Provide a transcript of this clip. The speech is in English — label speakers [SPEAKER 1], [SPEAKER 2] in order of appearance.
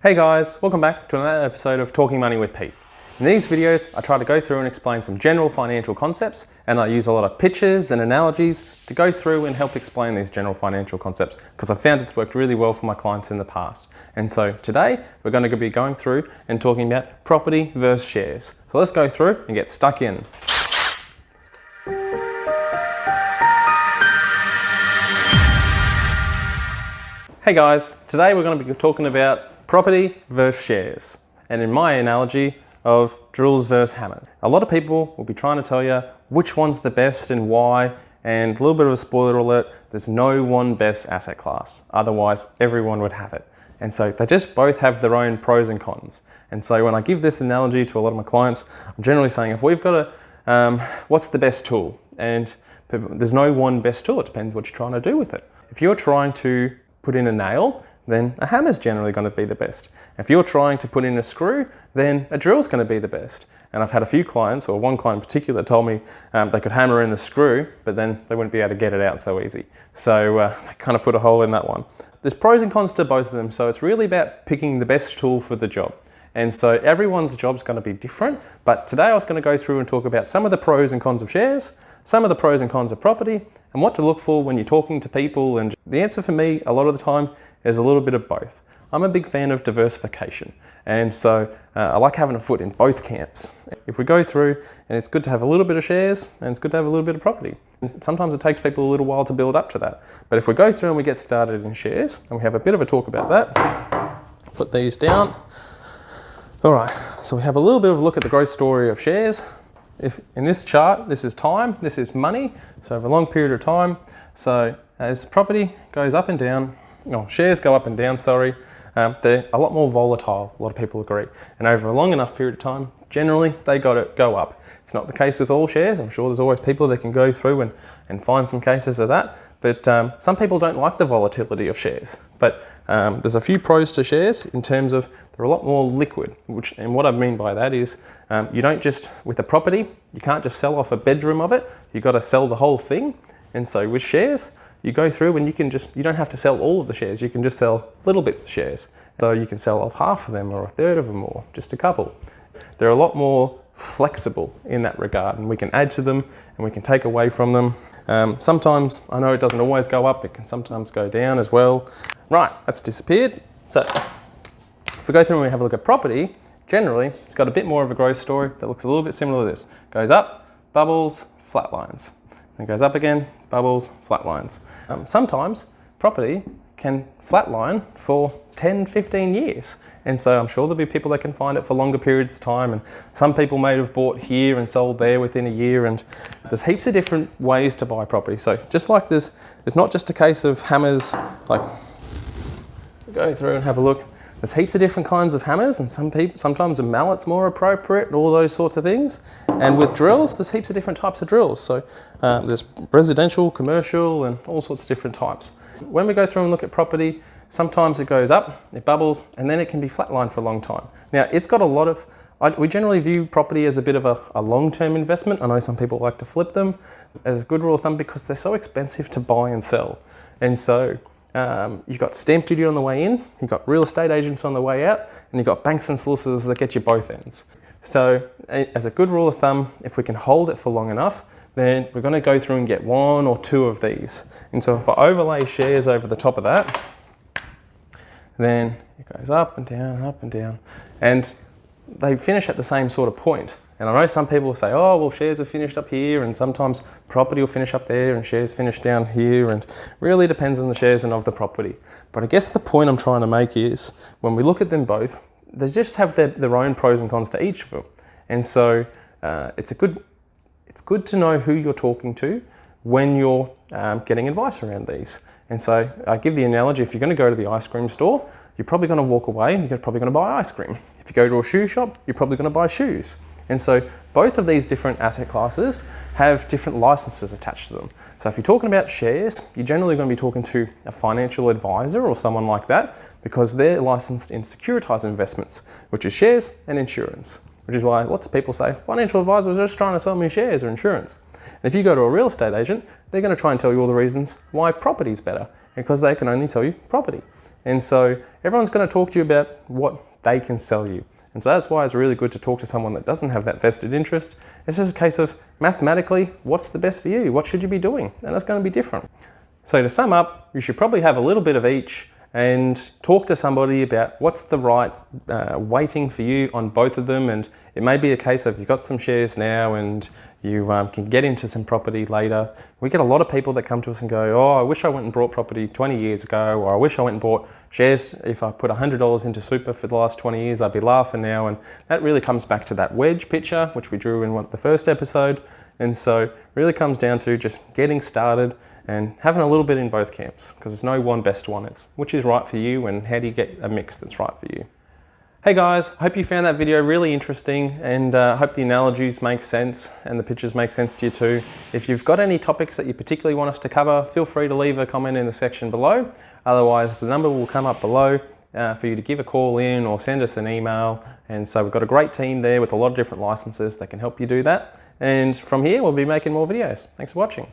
[SPEAKER 1] Hey guys, welcome back to another episode of Talking Money with Pete. In these videos, I try to go through and explain some general financial concepts, and I use a lot of pictures and analogies to go through and help explain these general financial concepts because I found it's worked really well for my clients in the past. And so today, we're going to be going through and talking about property versus shares. So let's go through and get stuck in. Hey guys, today we're going to be talking about property versus shares, and in my analogy of drills versus hammers. A lot of people will be trying to tell you which one's the best and why, and a little bit of a spoiler alert, there's no one best asset class, otherwise everyone would have it. And so they just both have their own pros and cons. And so when I give this analogy to a lot of my clients, I'm generally saying if we've got what's the best tool? And there's no one best tool, it depends what you're trying to do with it. If you're trying to put in a nail, then a hammer's generally going to be the best. If you're trying to put in a screw, then a drill's going to be the best. And I've had a few clients, or one client in particular, told me they could hammer in the screw, but then they wouldn't be able to get it out so easy. So they kind of put a hole in that one. There's pros and cons to both of them, so it's really about picking the best tool for the job. And so everyone's job's going to be different, but today I was going to go through and talk about some of the pros and cons of shares, some of the pros and cons of property, and what to look for when you're talking to people. And the answer for me, a lot of the time, is a little bit of both. I'm a big fan of diversification, and so I like having a foot in both camps. If we go through, and it's good to have a little bit of shares, and it's good to have a little bit of property. And sometimes it takes people a little while to build up to that. But if we go through and we get started in shares, and we have a bit of a talk about that, put these down. All right, so we have a little bit of a look at the growth story of shares. If in this chart, this is time, this is money, so over a long period of time. So as property goes up and down, shares go up and down, they're a lot more volatile, a lot of people agree. And over a long enough period of time, generally they got to go up. It's not the case with all shares. I'm sure there's always people that can go through and find some cases of that. But some people don't like the volatility of shares. But there's a few pros to shares in terms of they're a lot more liquid. And what I mean by that is you don't just, with a property, you can't just sell off a bedroom of it. You've got to sell the whole thing. And so with shares, you go through and you don't have to sell all of the shares. You can just sell little bits of shares. So you can sell off half of them or a third of them or just a couple. They're a lot more flexible in that regard, and we can add to them and we can take away from them. Sometimes, I know it doesn't always go up, it can sometimes go down as well. Right, that's disappeared. So if we go through and we have a look at property, generally it's got a bit more of a growth story that looks a little bit similar to this. Goes up, bubbles, flat lines. Then goes up again, bubbles, flat lines. Sometimes property can flatline for 10, 15 years. And so I'm sure there'll be people that can find it for longer periods of time, and some people may have bought here and sold there within a year, and there's heaps of different ways to buy property. So just like this, it's not just a case of hammers, like go through and have a look. There's heaps of different kinds of hammers, and sometimes a mallet's more appropriate and all those sorts of things. And with drills, there's heaps of different types of drills. So there's residential, commercial, and all sorts of different types. When we go through and look at property, sometimes it goes up, it bubbles, and then it can be flatlined for a long time. Now, it's got a lot of, we generally view property as a bit of a long-term investment. I know some people like to flip them as a good rule of thumb because they're so expensive to buy and sell. And so you've got stamp duty on the way in, you've got real estate agents on the way out, and you've got banks and solicitors that get you both ends. So as a good rule of thumb, if we can hold it for long enough, then we're going to go through and get one or two of these. And so if I overlay shares over the top of that, then it goes up and down, and they finish at the same sort of point. And I know some people say, oh, well, shares are finished up here, and sometimes property will finish up there and shares finish down here, and really depends on the shares and of the property. But I guess the point I'm trying to make is when we look at them both, they just have their own pros and cons to each of them. And so it's good to know who you're talking to when you're getting advice around these. And so I give the analogy, if you're going to go to the ice cream store, you're probably going to walk away and you're probably going to buy ice cream. If you go to a shoe shop, you're probably going to buy shoes. And so both of these different asset classes have different licenses attached to them. So if you're talking about shares, you're generally going to be talking to a financial advisor or someone like that because they're licensed in securitized investments, which is shares and insurance, which is why lots of people say financial advisors are just trying to sell me shares or insurance. And if you go to a real estate agent, they're going to try and tell you all the reasons why property is better because they can only sell you property. And so everyone's going to talk to you about what they can sell you. And so that's why it's really good to talk to someone that doesn't have that vested interest. It's just a case of mathematically, what's the best for you? What should you be doing? And that's going to be different. So to sum up, you should probably have a little bit of each and talk to somebody about what's the right weighting for you on both of them. And it may be a case of you've got some shares now and you can get into some property later. We get a lot of people that come to us and go, oh, I wish I went and bought property 20 years ago, or I wish I went and bought shares. If I put $100 into super for the last 20 years, I'd be laughing now. And that really comes back to that wedge picture, which we drew in the first episode. And so it really comes down to just getting started and having a little bit in both camps, because there's no one best one. It's which is right for you and how do you get a mix that's right for you. Hey guys, hope you found that video really interesting, and hope the analogies make sense and the pictures make sense to you too. If you've got any topics that you particularly want us to cover, feel free to leave a comment in the section below. Otherwise, the number will come up below for you to give a call in or send us an email. And so we've got a great team there with a lot of different licenses that can help you do that. And from here, we'll be making more videos. Thanks for watching.